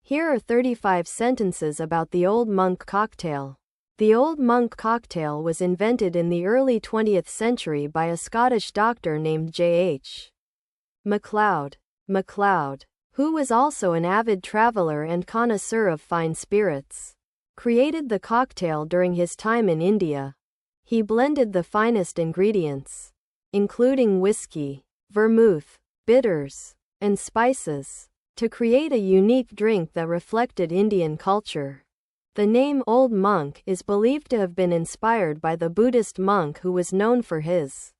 Here are 35 sentences about the Old Monk cocktail. The Old Monk cocktail was invented in the early 20th century by a Scottish doctor named J.H. McLeod. McLeod, who was also an avid traveler and connoisseur of fine spirits, created the cocktail during his time in India. He blended the finest ingredients, including whiskey, vermouth, bitters, and spices, to create a unique drink that reflected Indian culture. The name Old Monk is believed to have been inspired by the Buddhist monk who was known for his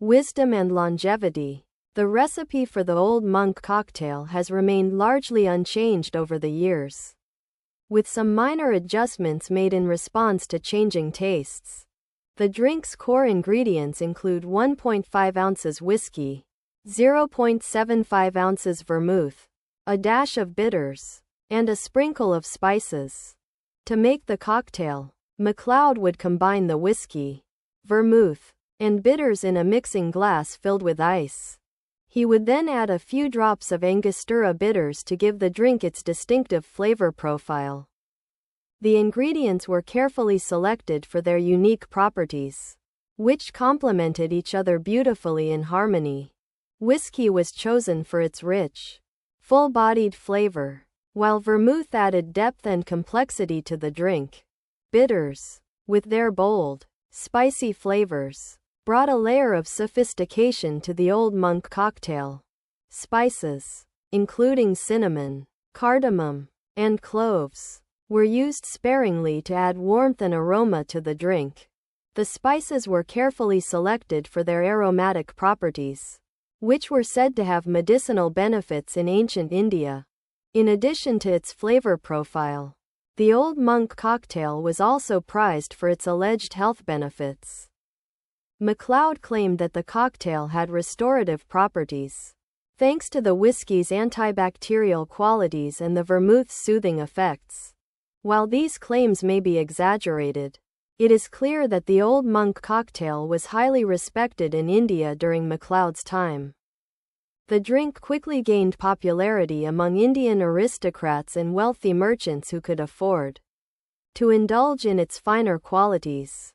wisdom and longevity. The recipe for the Old Monk cocktail has remained largely unchanged over the years, with some minor adjustments made in response to changing tastes. The drink's core ingredients include 1.5 ounces whiskey, 0.75 ounces vermouth, a dash of bitters, and a sprinkle of spices. To make the cocktail, McLeod would combine the whiskey, vermouth, and bitters in a mixing glass filled with ice. He would then add a few drops of Angostura bitters to give the drink its distinctive flavor profile. The ingredients were carefully selected for their unique properties, which complemented each other beautifully in harmony. Whiskey was chosen for its rich, full-bodied flavor, while vermouth added depth and complexity to the drink. Bitters, with their bold, spicy flavors, brought a layer of sophistication to the Old Monk cocktail. Spices, including cinnamon, cardamom, and cloves, were used sparingly to add warmth and aroma to the drink. The spices were carefully selected for their aromatic properties, which were said to have medicinal benefits in ancient India. In addition to its flavor profile, the Old Monk cocktail was also prized for its alleged health benefits. McLeod claimed that the cocktail had restorative properties, thanks to the whiskey's antibacterial qualities and the vermouth's soothing effects. While these claims may be exaggerated, it is clear that the Old Monk cocktail was highly respected in India during McLeod's time. The drink quickly gained popularity among Indian aristocrats and wealthy merchants who could afford to indulge in its finer qualities.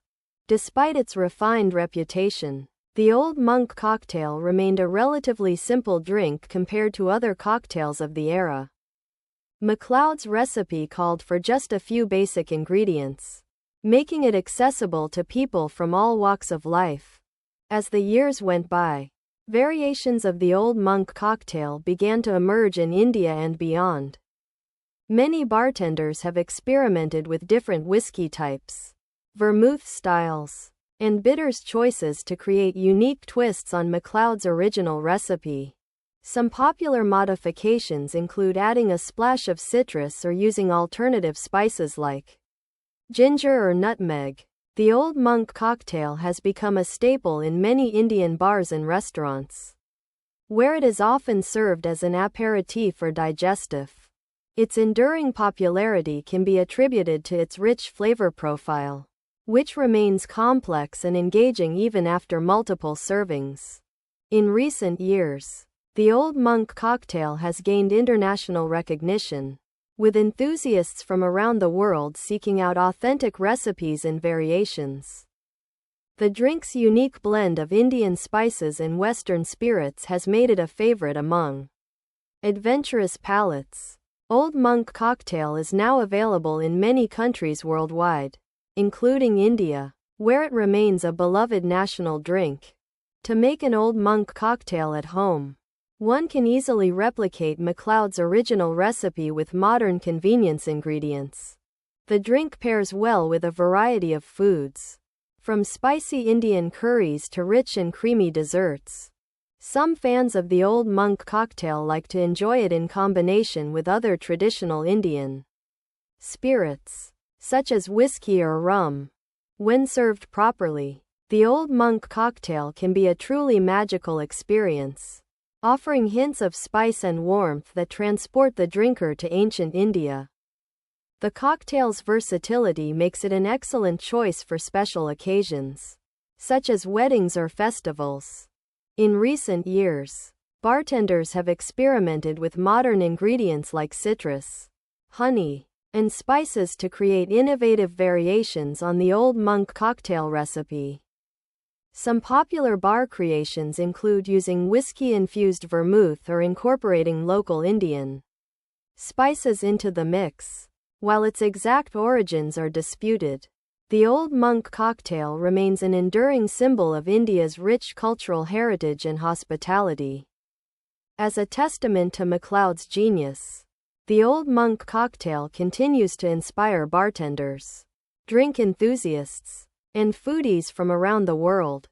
Despite its refined reputation, the Old Monk cocktail remained a relatively simple drink compared to other cocktails of the era. McLeod's recipe called for just a few basic ingredients, making it accessible to people from all walks of life. As the years went by, variations of the Old Monk cocktail began to emerge in India and beyond. Many bartenders have experimented with different whiskey types, vermouth styles, and bitters choices to create unique twists on McLeod's original recipe. Some popular modifications include adding a splash of citrus or using alternative spices like ginger or nutmeg. The Old Monk cocktail has become a staple in many Indian bars and restaurants, where it is often served as an aperitif or digestif. Its enduring popularity can be attributed to its rich flavor profile, which remains complex and engaging even after multiple servings. In recent years, the Old Monk cocktail has gained international recognition, with enthusiasts from around the world seeking out authentic recipes and variations. The drink's unique blend of Indian spices and Western spirits has made it a favorite among adventurous palates. Old Monk cocktail is now available in many countries worldwide, including India, where it remains a beloved national drink. To make an Old Monk cocktail at home, one can easily replicate McLeod's original recipe with modern convenience ingredients. The drink pairs well with a variety of foods, from spicy Indian curries to rich and creamy desserts. Some fans of the Old Monk cocktail like to enjoy it in combination with other traditional Indian spirits, such as whiskey or rum. When served properly, the Old Monk cocktail can be a truly magical experience, offering hints of spice and warmth that transport the drinker to ancient India. The cocktail's versatility makes it an excellent choice for special occasions, such as weddings or festivals. In recent years, bartenders have experimented with modern ingredients like citrus, honey, and spices to create innovative variations on the Old Monk cocktail recipe. Some popular bar creations include using whiskey-infused vermouth or incorporating local Indian spices into the mix. While its exact origins are disputed, the Old Monk cocktail remains an enduring symbol of India's rich cultural heritage and hospitality. As a testament to McLeod's genius, the Old Monk cocktail continues to inspire bartenders, drink enthusiasts, and foodies from around the world.